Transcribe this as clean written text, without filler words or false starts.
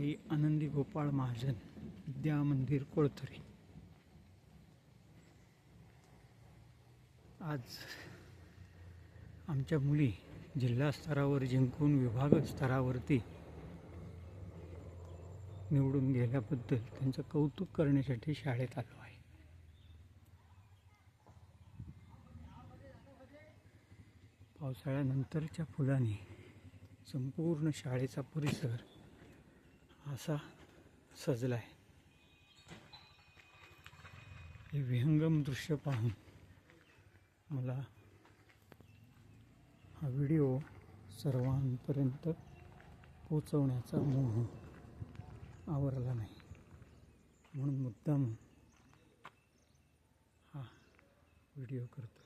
आई आनंदी गोपाळ महाजन विद्या मंदिर कोळथरी। आज आमच्या मुली जिल्हा स्तरावर जिंकून विभाग स्तरावरती निवडून गेल्याबद्दल त्यांचं कौतुक करण्यासाठी शाळेत आलो आहे। पावसाळ्यानंतरच्या फुलांनी संपूर्ण शाळेचा परिसर असा सजला आहे। हे विहंगम दृश्य पाहून मला हा व्हिडिओ सर्वांपर्यंत पोचवण्याचा मोह आवरला नाही, म्हणून मुद्दाम हा व्हिडिओ करतो।